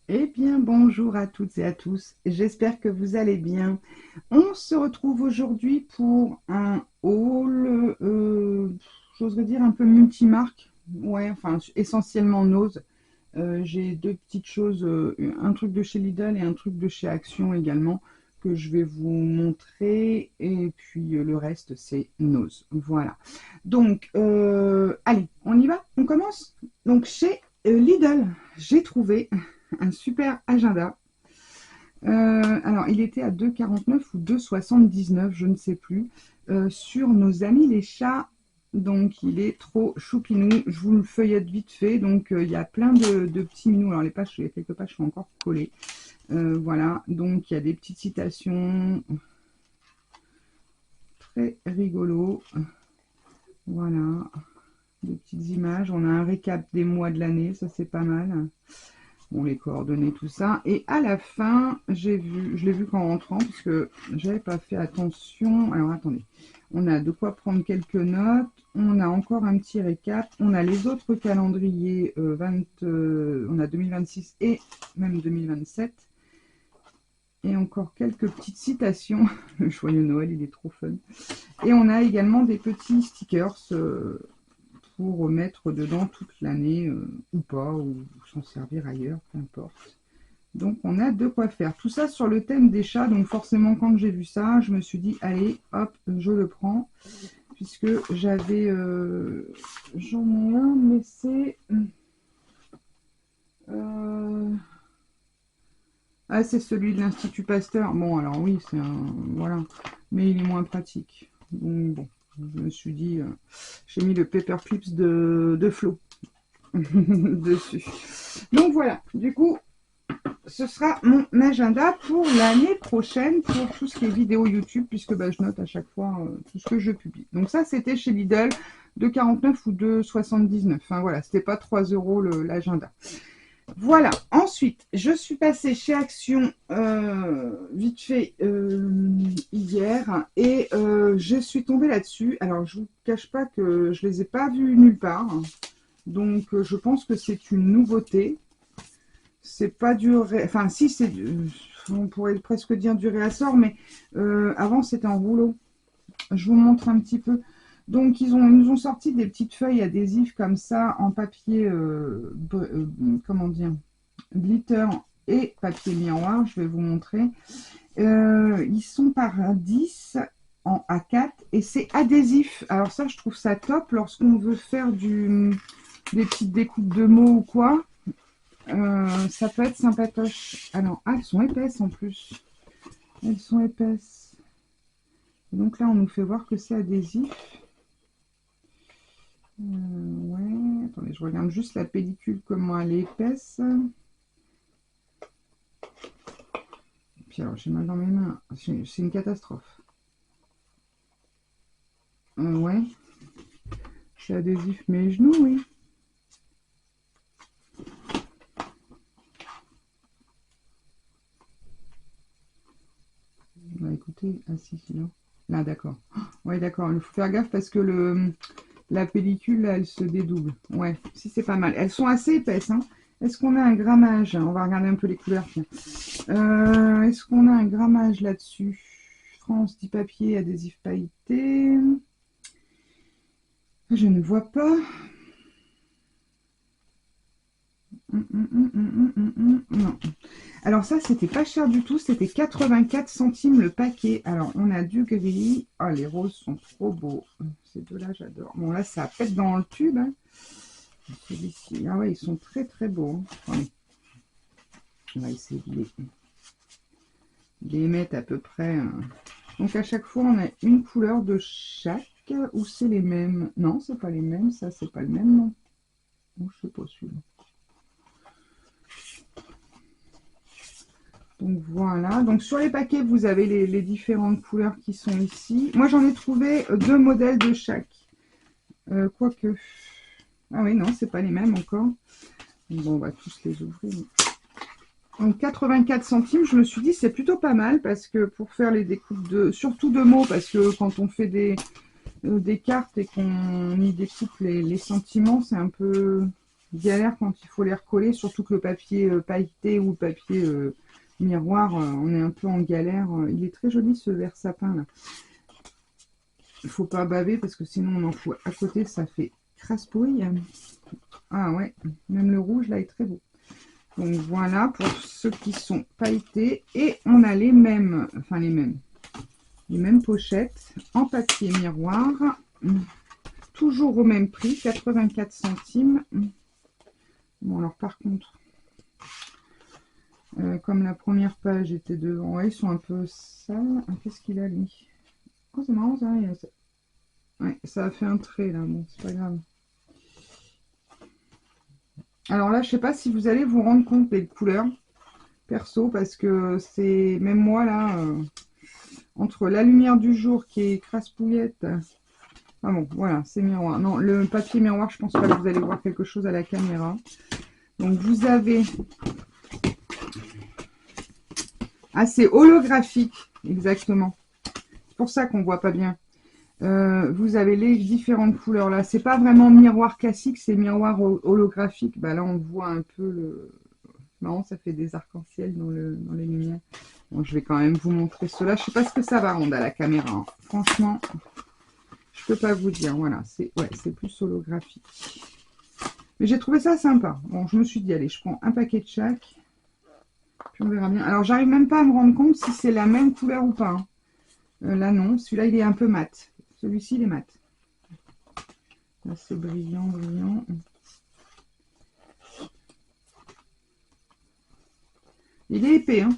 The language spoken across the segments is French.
Eh bien, bonjour à toutes et à tous, j'espère que vous allez bien. On se retrouve aujourd'hui pour un haul, j'oserais dire un peu multimarque, ouais, enfin essentiellement Nose. J'ai deux petites choses, un truc de chez Lidl et un truc de chez Action également, que je vais vous montrer, et puis le reste c'est Nose. Voilà. Donc, allez, on y va, on commence. Donc chez Lidl, j'ai trouvé un super agenda. Alors, il était à 2,49 ou 2,79, je ne sais plus, sur nos amis les chats. Donc, il est trop choupinou. Je vous le feuillette vite fait. Donc, il y a plein de petits minous. Alors, les pages, il y a quelques pages qui sont encore collées. Voilà. Donc, il y a des petites citations très rigolo. Voilà. Des petites images. On a un récap des mois de l'année. Ça, c'est pas mal. Bon, les coordonnées, tout ça. Et à la fin, je l'ai vu qu'en rentrant, parce que j'avais pas fait attention. Alors, attendez. On a de quoi prendre quelques notes. On a encore un petit récap. On a les autres calendriers. On a 2026 et même 2027. Et encore quelques petites citations. Le joyeux Noël, il est trop fun. Et on a également des petits stickers pour mettre dedans toute l'année, ou pas, ou s'en servir ailleurs, peu importe. Donc on a de quoi faire. Tout ça sur le thème des chats. Donc forcément, quand j'ai vu ça, je me suis dit, allez, hop, je le prends. Puisque j'avais... j'en ai un, mais c'est... Ah, c'est celui de l'Institut Pasteur. Bon, alors oui, c'est un... Voilà. Mais il est moins pratique. Donc bon, je me suis dit... j'ai mis le Paperclips de Flo dessus. Donc voilà, du coup, ce sera mon agenda pour l'année prochaine pour tout ce qui est vidéo YouTube, puisque bah, je note à chaque fois tout ce que je publie. Donc ça, c'était chez Lidl, de 49 ou de 79. Enfin voilà, c'était pas 3 € l'agenda. Voilà, ensuite, je suis passée chez Action vite fait hier, et je suis tombée là-dessus. Alors, je vous cache pas que je les ai pas vus nulle part. Donc, je pense que c'est une nouveauté. C'est pas du... Enfin, si, c'est... On pourrait presque dire du réassort, mais avant, c'était en rouleau. Je vous montre un petit peu. Donc, ils nous ont sorti des petites feuilles adhésives comme ça, en papier, comment dire, glitter et papier miroir. Je vais vous montrer. Ils sont par 10 en A4 et c'est adhésif. Alors ça, je trouve ça top lorsqu'on veut faire des petites découpes de mots ou quoi. Ça peut être sympatoche. Alors, ah, elles sont épaisses en plus. Elles sont épaisses. Et donc là, on nous fait voir que c'est adhésif. Ouais, attendez, je regarde juste la pellicule, comment elle est épaisse. Et puis alors, j'ai mal dans mes mains. C'est une catastrophe. Ouais. C'est adhésif mes genoux, oui. Bah écoutez, ah si, là. Là, d'accord. Ouais, d'accord. Il faut faire gaffe parce que la pellicule, là, elle se dédouble. Ouais, si, c'est pas mal. Elles sont assez épaisses, hein. Est-ce qu'on a un grammage? On va regarder un peu les couleurs, tiens. Est-ce qu'on a un grammage là-dessus? France, dit papier, adhésif pailleté. Je ne vois pas. Non. Alors ça, c'était pas cher du tout. C'était 84 centimes le paquet. Alors, on a du gris. Oh, les roses sont trop beaux. Ces deux-là, j'adore. Bon, là, ça pète dans le tube. Hein. Celui-ci. Ah ouais, ils sont très, très beaux. Hein. On va essayer de les mettre à peu près. Donc, à chaque fois, on a une couleur de chaque. Ou c'est les mêmes? Non, c'est pas les mêmes. Ça, c'est pas le même, non. Oh, je sais pas celui-là. Donc voilà, donc sur les paquets, vous avez les différentes couleurs qui sont ici. Moi, j'en ai trouvé deux modèles de chaque. Quoique... Ah oui, non, c'est pas les mêmes encore. Bon, on va tous les ouvrir. Donc 84 centimes, je me suis dit c'est plutôt pas mal parce que pour faire les découpes surtout de mots, parce que quand on fait des cartes et qu'on y découpe les sentiments, c'est un peu galère quand il faut les recoller, surtout que le papier pailleté ou le papier miroir, on est un peu en galère. Il est très joli ce vert sapin là. Il faut pas baver parce que sinon on en fout à côté, ça fait crasse-pourri. Ah ouais, même le rouge là est très beau. Donc voilà pour ceux qui sont pailletés. Et on a les mêmes, enfin les mêmes pochettes en papier miroir. Toujours au même prix, 84 centimes. Bon alors par contre, comme la première page était devant, ouais, ils sont un peu sales. Ah, qu'est-ce qu'il a lui? Oh c'est marrant ça, ouais, ça a fait un trait là, bon c'est pas grave. Alors là je sais pas si vous allez vous rendre compte des couleurs perso, parce que c'est même moi là, entre la lumière du jour qui est crasse-pouillette. Ah bon, voilà, c'est miroir. Non, le papier miroir, je pense pas que vous allez voir quelque chose à la caméra. Donc vous avez... Ah, c'est holographique, exactement. C'est pour ça qu'on voit pas bien. Vous avez les différentes couleurs là. C'est pas vraiment miroir classique, c'est miroir holographique. Bah là, on voit un peu le... Marrant, ça fait des arcs-en-ciel dans les lumières. Bon, je vais quand même vous montrer cela. Je sais pas ce que ça va rendre à la caméra, hein. Franchement, je peux pas vous dire. Voilà, c'est plus holographique. Mais j'ai trouvé ça sympa. Bon, je me suis dit, allez, je prends un paquet de chaque. Puis on verra bien. Alors, j'arrive même pas à me rendre compte si c'est la même couleur ou pas, hein. Là, non. Celui-là, il est un peu mat. Celui-ci, il est mat. Là, c'est brillant, brillant. Il est épais, hein.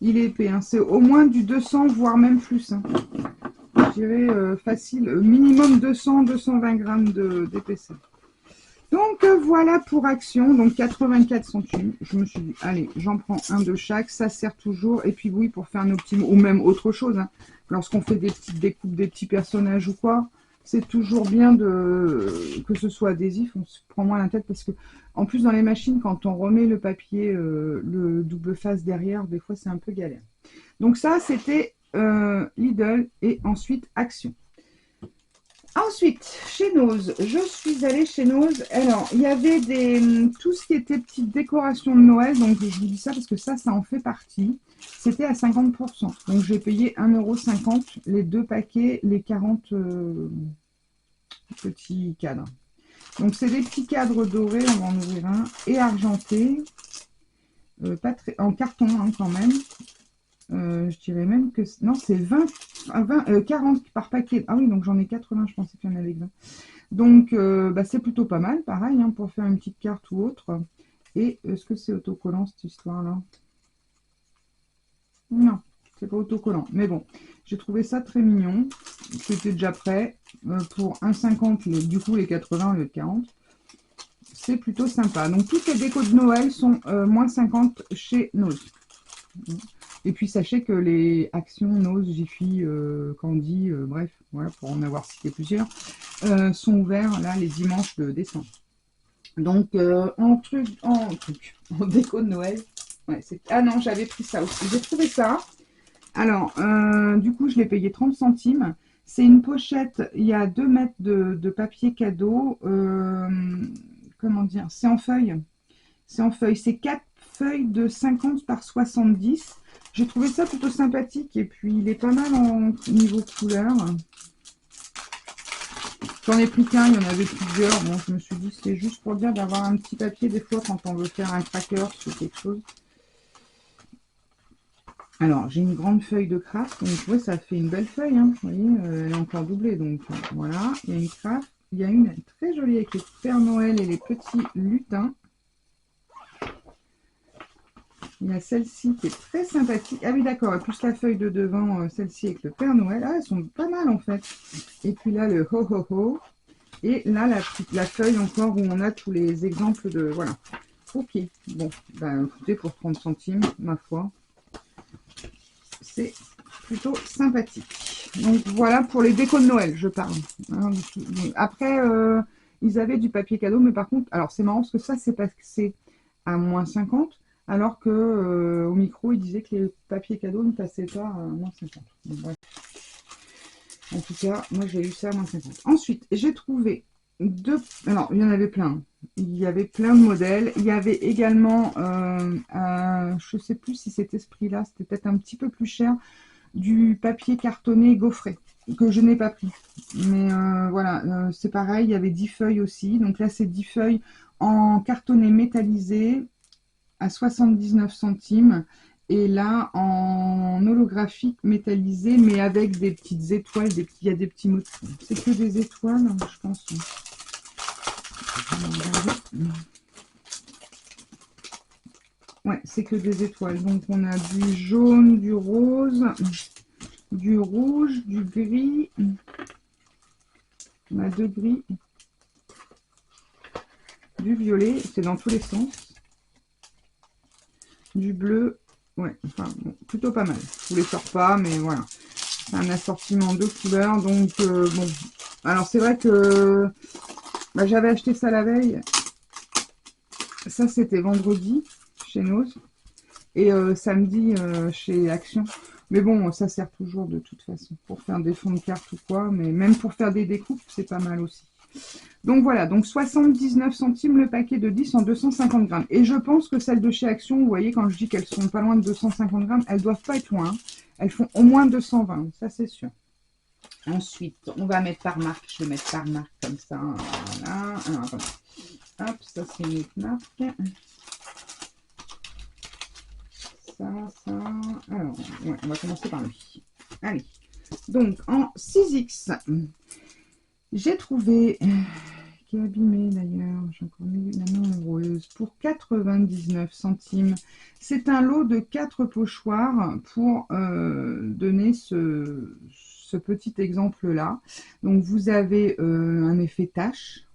Il est épais, hein. C'est au moins du 200, voire même plus, hein. Je dirais facile. Minimum 200-220 grammes d'épaisseur. Donc voilà pour Action, donc 84 centimes. Je me suis dit, allez, j'en prends un de chaque, ça sert toujours. Et puis oui, pour faire nos petits mots, ou même autre chose, hein. Lorsqu'on fait des petites découpes, des petits personnages ou quoi, c'est toujours bien que ce soit adhésif, on se prend moins la tête parce que, en plus dans les machines, quand on remet le papier, le double face derrière, des fois c'est un peu galère. Donc ça, c'était Lidl et ensuite Action. Ensuite, chez Nose, je suis allée chez Nose. Alors, il y avait tout ce qui était petite décoration de Noël. Donc, je vous dis ça parce que ça en fait partie. C'était à 50%. Donc, j'ai payé 1,50 € les deux paquets, les 40 petits cadres. Donc, c'est des petits cadres dorés. On va en ouvrir un. Et argentés. Pas très, en carton, hein, quand même. Je dirais même que... Non, c'est 40 par paquet. Ah oui, donc j'en ai 80, je pensais qu'il y en avait 20. Donc, c'est plutôt pas mal, pareil, hein, pour faire une petite carte ou autre. Et est-ce que c'est autocollant, cette histoire-là? Non, c'est pas autocollant. Mais bon, j'ai trouvé ça très mignon. C'était déjà prêt. Pour 1,50, du coup, les 80 au lieu de 40. C'est plutôt sympa. Donc, toutes les décos de Noël sont moins 50 chez Nose. Et puis sachez que les Actions, Nose, Jiffy, Candy, bref, voilà, pour en avoir cité plusieurs, sont ouverts là les dimanches de décembre. Donc en déco de Noël. Ouais, ah non, j'avais pris ça aussi. J'ai trouvé ça. Alors, du coup, je l'ai payé 30 centimes. C'est une pochette, il y a 2 mètres de papier cadeau. Comment dire? C'est en feuille. C'est en feuille. C'est 4 feuilles de 50 par 70. J'ai trouvé ça plutôt sympathique et puis il est pas mal en niveau couleur. J'en ai pris qu'un, il y en avait plusieurs. Bon, je me suis dit c'est juste pour dire d'avoir un petit papier des fois quand on veut faire un cracker sur quelque chose. Alors, j'ai une grande feuille de craft, donc ouais, ça fait une belle feuille, hein. Vous voyez, elle est encore doublée, donc voilà. Il y a une craft, il y a une très jolie avec le Père Noël et les petits lutins. Il y a celle-ci qui est très sympathique. Ah oui, d'accord. Et plus la feuille de devant, celle-ci avec le Père Noël. Ah, elles sont pas mal en fait. Et puis là, le ho ho ho. Et là, la feuille encore où on a tous les exemples de... Voilà. Ok. Bon, ben, écoutez, pour 30 centimes, ma foi, c'est plutôt sympathique. Donc voilà pour les décos de Noël, je parle. Hein, après, ils avaient du papier cadeau, mais par contre, alors c'est marrant parce que ça, c'est parce que c'est à moins 50. alors que au micro, il disait que les papiers cadeaux ne passaient pas à moins 50. Bon, bref. En tout cas, moi j'ai eu ça à moins 50. Ensuite, j'ai trouvé deux... Alors, il y en avait plein. Il y avait plein de modèles. Il y avait également, je ne sais plus si c'était ce prix-là, c'était peut-être un petit peu plus cher, du papier cartonné gaufré, que je n'ai pas pris. Mais voilà, c'est pareil, il y avait 10 feuilles aussi. Donc là, c'est 10 feuilles en cartonné métallisé à 79 centimes. Et là, en holographique métallisé, mais avec des petites étoiles, il y a des petits motifs. C'est que des étoiles, je pense. Ouais, c'est que des étoiles. Donc, on a du jaune, du rose, du rouge, du gris. On a deux gris, du violet, c'est dans tous les sens. Du bleu, ouais, enfin, bon, plutôt pas mal. Je vous les sors pas, mais voilà. C'est un assortiment de couleurs, donc bon. Alors, c'est vrai que bah, j'avais acheté ça la veille. Ça, c'était vendredi chez Nose. Et samedi chez Action. Mais bon, ça sert toujours de toute façon pour faire des fonds de cartes ou quoi. Mais même pour faire des découpes, c'est pas mal aussi. Donc voilà, donc 79 centimes le paquet de 10 en 250 grammes. Et je pense que celles de chez Action, vous voyez, quand je dis qu'elles sont pas loin de 250 grammes, elles doivent pas être loin. Elles font au moins 220, ça c'est sûr. Ensuite, on va mettre par marque. Je vais mettre par marque comme ça. Voilà. Alors, attendez. Hop, ça c'est une autre marque. Ça. Alors, ouais, on va commencer par lui. Allez. Donc, en 6X, j'ai trouvé, qui est abîmé d'ailleurs, j'ai encore mis la main heureuse, pour 99 centimes. C'est un lot de 4 pochoirs pour donner ce petit exemple-là. Donc, vous avez un effet tache,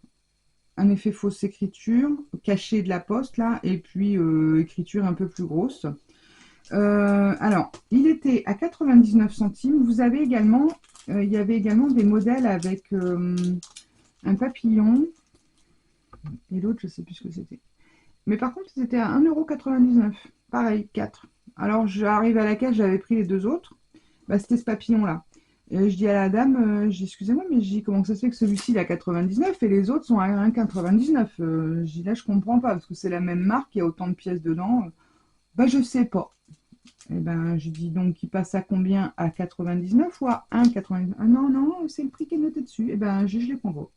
un effet fausse écriture, caché de la poste, là, et puis écriture un peu plus grosse. Alors, il était à 99 centimes. Vous avez également, il y avait également des modèles avec un papillon. Et l'autre, je ne sais plus ce que c'était. Mais par contre, c'était à 1,99 €. Pareil, 4. Alors, j'arrive à la caisse, j'avais pris les deux autres. Bah, c'était ce papillon-là. Et je dis à la dame, excusez-moi, mais je dis, comment ça se fait que celui-ci il est à 99 et les autres sont à 1,99 €. Je dis, là, je comprends pas, parce que c'est la même marque, il y a autant de pièces dedans. Bah, je sais pas. Eh ben, je dis donc, il passe à combien? À 99 ou à 1,99? Ah non, non, c'est le prix qui est noté dessus. Eh ben, je les prends pas.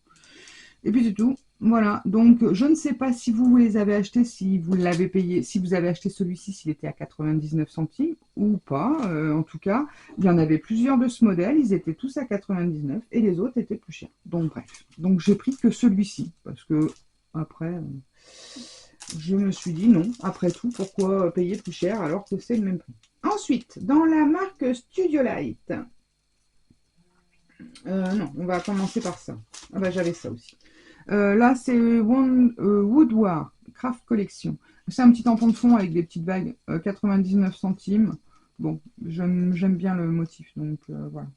Et puis c'est tout. Voilà. Donc, je ne sais pas si vous les avez achetés, si vous l'avez payé, si vous avez acheté celui-ci, s'il était à 99 centimes ou pas. En tout cas, il y en avait plusieurs de ce modèle. Ils étaient tous à 99 et les autres étaient plus chers. Donc, bref. Donc, j'ai pris que celui-ci. Parce que, après... je me suis dit non, après tout, pourquoi payer plus cher alors que c'est le même prix. Ensuite, dans la marque Studio Light, non, on va commencer par ça. Ah bah j'avais ça aussi. Là, c'est Woodward Craft Collection. C'est un petit tampon de fond avec des petites bagues, 99 centimes. Bon, j'aime bien le motif, donc voilà.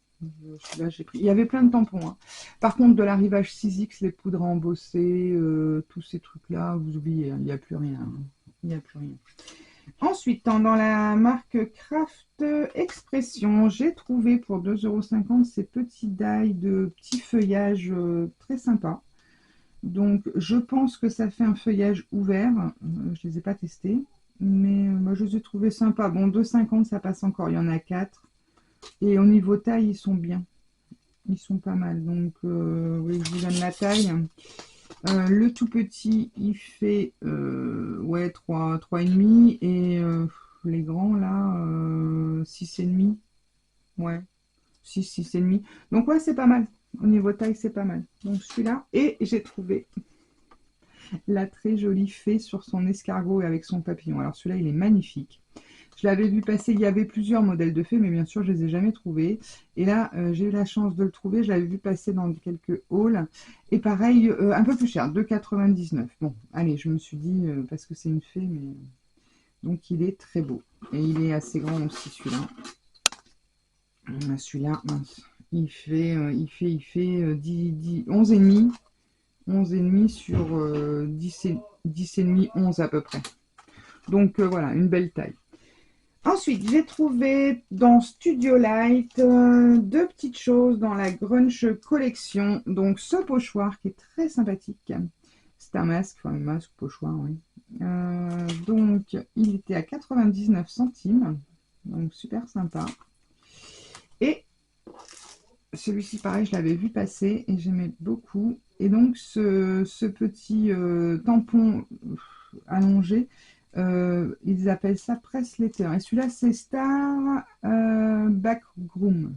Là, j'ai pris. Il y avait plein de tampons. Hein. Par contre, de l'arrivage 6X, les poudres embossées, tous ces trucs-là, vous oubliez, hein, il n'y a plus rien. Il n'y a plus rien. Ensuite, dans la marque Craft Expression, j'ai trouvé pour 2,50 € ces petits die de petits feuillages très sympas. Donc, je pense que ça fait un feuillage ouvert. Je ne les ai pas testés, mais moi, je les ai trouvés sympas. Bon, 2,50 € ça passe encore. Il y en a 4. Et au niveau taille, ils sont bien. Ils sont pas mal. Donc, oui, je vous donne la taille. Le tout petit, il fait ouais, 3,5 et les grands là, 6,5. Ouais, 6,5. Donc ouais, c'est pas mal. Au niveau taille, c'est pas mal. Donc celui-là. Et j'ai trouvé la très jolie fée sur son escargot et avec son papillon. Alors celui-là, il est magnifique. Je l'avais vu passer, il y avait plusieurs modèles de fées, mais bien sûr, je ne les ai jamais trouvés. Et là, j'ai eu la chance de le trouver. Je l'avais vu passer dans quelques hauls. Et pareil, un peu plus cher, 2,99 €. Bon, allez, je me suis dit, parce que c'est une fée, mais... Donc, il est très beau. Et il est assez grand aussi, celui-là. Celui-là, il fait 11,5. 11,5 sur 10,5, 11 à peu près. Donc voilà, une belle taille. Ensuite, j'ai trouvé dans Studio Light deux petites choses dans la Grunge Collection. Donc ce pochoir qui est très sympathique. C'est un masque, enfin un masque pochoir, oui. Donc il était à 99 centimes. Donc super sympa. Et celui-ci, pareil, je l'avais vu passer et j'aimais beaucoup. Et donc, ce petit tampon allongé, ils appellent ça press letter. Et celui-là, c'est Star Backgroom.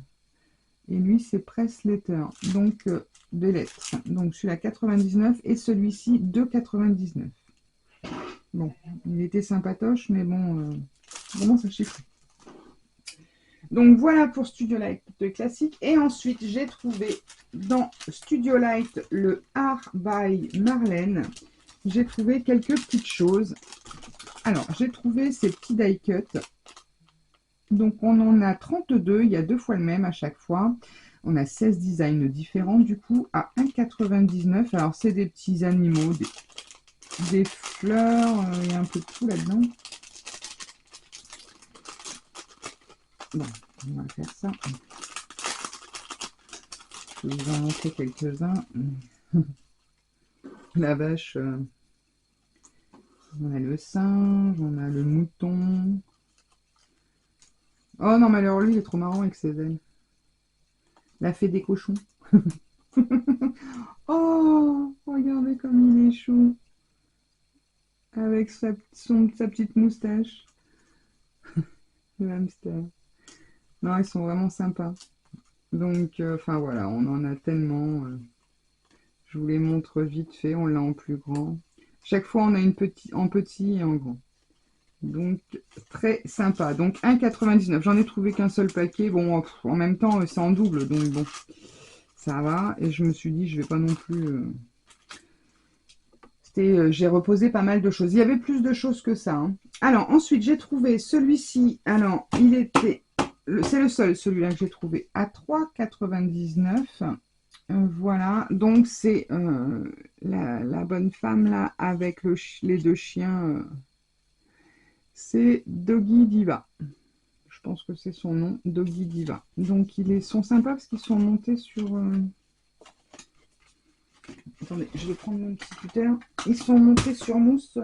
Et lui, c'est press letter. Donc, des lettres. Donc, celui-là, 99 et celui-ci, 2,99. Bon, il était sympatoche, mais bon, vraiment, ça chiffre. Donc voilà pour Studio Light de classique. Et ensuite, j'ai trouvé dans Studio Light le Art by Marlène. J'ai trouvé quelques petites choses. Alors, j'ai trouvé ces petits die cuts. Donc, on en a 32. Il y a deux fois le même à chaque fois. On a 16 designs différents, du coup, à 1,99 €. Alors, c'est des petits animaux, des fleurs. Il y a un peu de tout là-dedans. Bon, on va faire ça. Je vais vous en montrer quelques-uns. La vache, on a le singe, on a le mouton. Oh non, mais alors lui, il est trop marrant avec ses ailes. La fée des cochons. Oh, regardez comme il est chou. Avec sa petite moustache. Le hamster. Non, ils sont vraiment sympas. Donc, enfin voilà, on en a tellement. Je vous les montre vite fait, on l'a en plus grand. Chaque fois, on a une petite en petit et en grand. Donc, très sympa. Donc, 1,99 €. J'en ai trouvé qu'un seul paquet. Bon, en même temps, c'est en double. Donc, bon, ça va. Et je me suis dit, je vais pas non plus... j'ai reposé pas mal de choses. Il y avait plus de choses que ça, hein. Alors, ensuite, j'ai trouvé celui-ci. Alors, il était... C'est le seul, celui-là que j'ai trouvé, à 3,99 €. Voilà. Donc, c'est la bonne femme, là, avec les deux chiens... c'est Doggy Diva. Je pense que c'est son nom, Doggy Diva. Donc ils sont sympas parce qu'ils sont montés sur... Attendez, je vais prendre mon petit cutter. Ils sont montés sur mousse.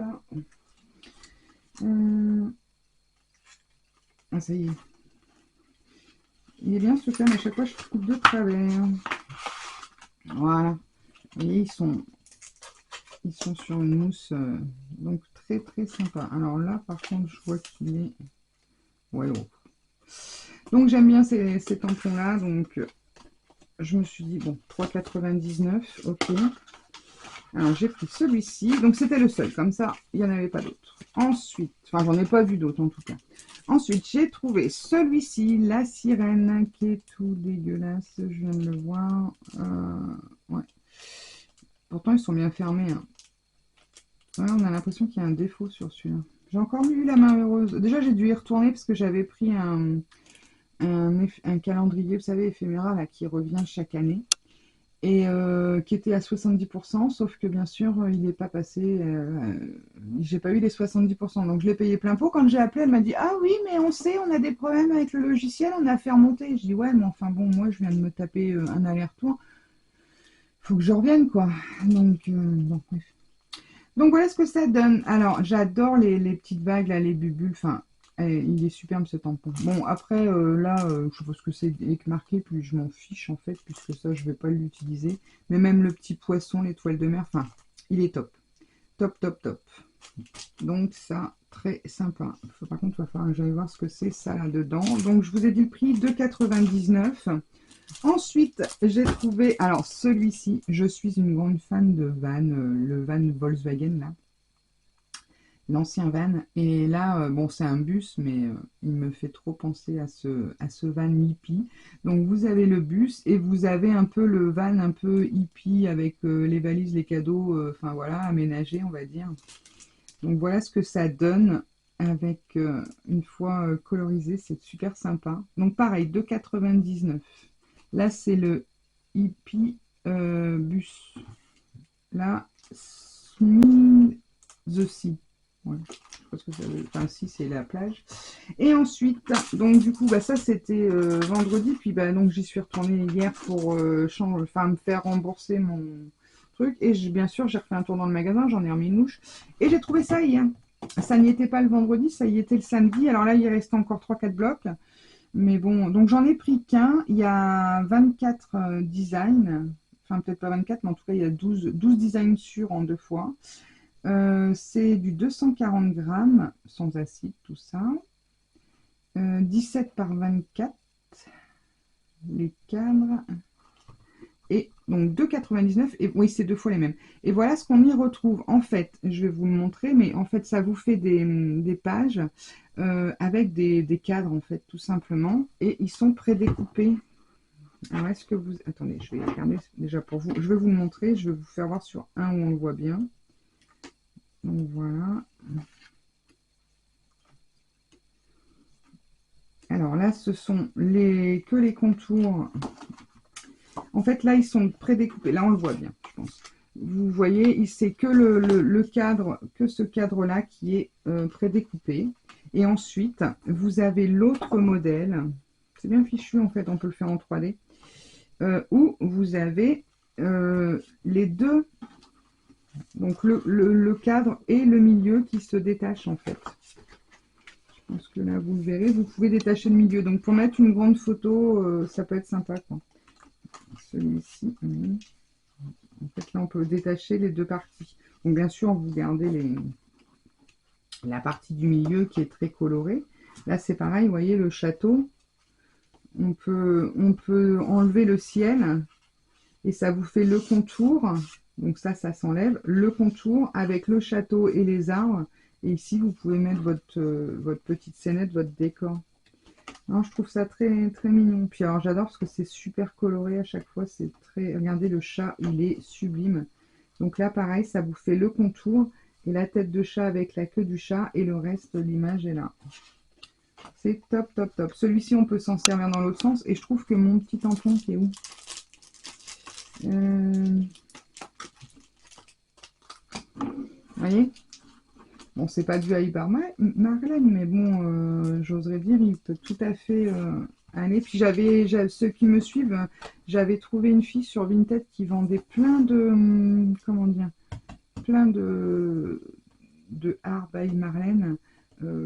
Ah, ça y est. Il est bien ce cutter, mais à chaque fois je coupe de travers. Voilà. Et ils sont sur une mousse. Donc très très sympa. Alors là, par contre, je vois qu'il est... Ouais, bon. Donc j'aime bien ces tampons-là. Donc je me suis dit, bon, 3,99 €, ok. Alors j'ai pris celui-ci, donc c'était le seul, comme ça il n'y en avait pas d'autres. Ensuite, enfin j'en ai pas vu d'autres en tout cas. Ensuite j'ai trouvé celui-ci, la sirène, qui est tout dégueulasse, je viens de le voir. Ouais. Pourtant ils sont bien fermés, hein. Ouais, on a l'impression qu'il y a un défaut sur celui-là. J'ai encore eu la main heureuse. Déjà j'ai dû y retourner parce que j'avais pris un calendrier, vous savez, éphéméral, là, qui revient chaque année. Et qui était à 70%, sauf que bien sûr, il n'est pas passé, j'ai pas eu les 70%, donc je l'ai payé plein pot. Quand j'ai appelé, elle m'a dit: ah oui, mais on sait, on a des problèmes avec le logiciel, on a fait remonter. Je dis: ouais, mais enfin bon, moi je viens de me taper un aller-retour, faut que je revienne quoi. Donc, bon, bref. Donc voilà ce que ça donne. Alors j'adore les petites vagues là, les bulles, enfin il est superbe ce tampon. Bon après là je sais pas ce que c'est marqué, puis je m'en fiche en fait, puisque ça je vais pas l'utiliser. Mais même le petit poisson, l'étoile de mer, enfin il est top. Top top top. Donc ça très sympa. Par contre il va falloir que j'aille voir ce que c'est ça là dedans. Donc je vous ai dit le prix, 2,99 €. Ensuite, j'ai trouvé, alors celui-ci, je suis une grande fan de van, le van Volkswagen là, l'ancien van. Et là, bon, c'est un bus, mais il me fait trop penser à ce van hippie. Donc vous avez le bus et vous avez un peu le van un peu hippie avec les valises, les cadeaux, enfin voilà, aménagés, on va dire. Donc voilà ce que ça donne avec une fois colorisé, c'est super sympa. Donc pareil, 2,99 €. Là, c'est le hippie bus. Là, Smith the Sea. Ouais, je pense que ça veut... Enfin, si, c'est la plage. Et ensuite, donc du coup, bah, ça c'était vendredi. Puis bah, donc j'y suis retournée hier pour enfin, me faire rembourser mon truc. Et bien sûr, j'ai refait un tour dans le magasin, j'en ai remis une mouche. Et j'ai trouvé ça hier. Ça n'y était pas le vendredi, ça y était le samedi. Alors là, il reste encore 3-4 blocs. Mais bon, donc j'en ai pris qu'un. Il y a 24 designs. Enfin, peut-être pas 24, mais en tout cas, il y a 12 designs sûrs en 2 fois. C'est du 240 grammes, sans acide, tout ça. 17 par 24, les cadres. Et donc 2,99. Et oui, c'est 2 fois les mêmes. Et voilà ce qu'on y retrouve. En fait, je vais vous le montrer, mais en fait, ça vous fait des pages avec des cadres, en fait, tout simplement. Et ils sont prédécoupés. Alors, est-ce que vous... Attendez, je vais regarder déjà pour vous. Je vais vous le montrer. Je vais vous faire voir sur un où on le voit bien. Donc, voilà. Alors là, ce sont que les contours. En fait, là, ils sont prédécoupés. Là, on le voit bien, je pense. Vous voyez, c'est que le cadre, que ce cadre-là qui est prédécoupé. Et ensuite, vous avez l'autre modèle. C'est bien fichu, en fait, on peut le faire en 3D. Où vous avez les deux, donc le cadre et le milieu qui se détachent, en fait. Je pense que là, vous le verrez, vous pouvez détacher le milieu. Donc, pour mettre une grande photo, ça peut être sympa, quoi. Celui-ci, oui. En fait, là, on peut détacher les deux parties. Donc, bien sûr, vous gardez la partie du milieu qui est très colorée. Là, c'est pareil, vous voyez, le château. On peut enlever le ciel et ça vous fait le contour. Donc ça s'enlève. Le contour avec le château et les arbres. Et ici, vous pouvez mettre votre petite scénette, votre décor. Non, je trouve ça très, très mignon. Puis alors, j'adore parce que c'est super coloré à chaque fois. C'est très... Regardez, le chat, il est sublime. Donc là, pareil, ça vous fait le contour et la tête de chat avec la queue du chat. Et le reste, l'image est là. C'est top, top, top. Celui-ci, on peut s'en servir dans l'autre sens. Et je trouve que mon petit tampon qui est où Vous voyez? Bon, c'est pas du High Marlène, mais bon, j'oserais dire, il peut tout à fait aller. Puis ceux qui me suivent, j'avais trouvé une fille sur Vinted qui vendait plein de, comment dire, plein de art by Marlène.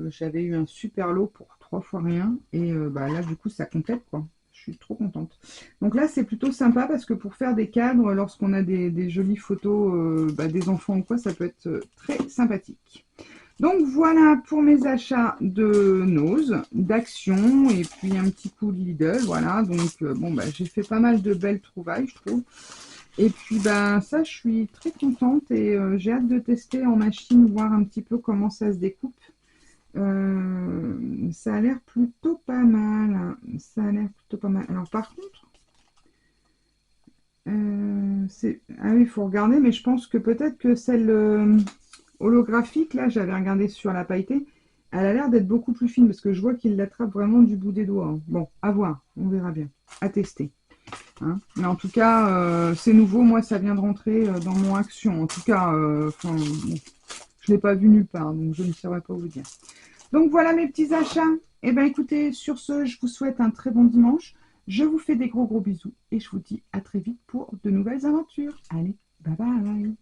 J'avais eu un super lot pour 3 fois rien. Et bah, là, du coup, ça complète, quoi. Je suis trop contente. Donc là, c'est plutôt sympa parce que pour faire des cadres, lorsqu'on a des jolies photos des enfants ou quoi, ça peut être très sympathique. Donc voilà pour mes achats de Nose, d'Action et puis un petit coup de Lidl. Voilà, donc bon, bah, j'ai fait pas mal de belles trouvailles, je trouve. Et puis ben ça, je suis très contente et j'ai hâte de tester en machine, voir un petit peu comment ça se découpe. Ça a l'air plutôt pas mal. Ça a l'air plutôt pas mal. Alors par contre, ah oui, il faut regarder, mais je pense que peut-être que celle holographique, là, j'avais regardé sur la pailletée, elle a l'air d'être beaucoup plus fine parce que je vois qu'il l'attrape vraiment du bout des doigts. Hein. Bon, à voir, on verra bien, à tester. Hein. Mais en tout cas, c'est nouveau, moi ça vient de rentrer dans mon action. En tout cas, bon, je ne l'ai pas vu nulle part, donc je ne saurais pas vous dire. Donc voilà mes petits achats. Et bien écoutez, sur ce, je vous souhaite un très bon dimanche. Je vous fais des gros bisous et je vous dis à très vite pour de nouvelles aventures. Allez, bye bye.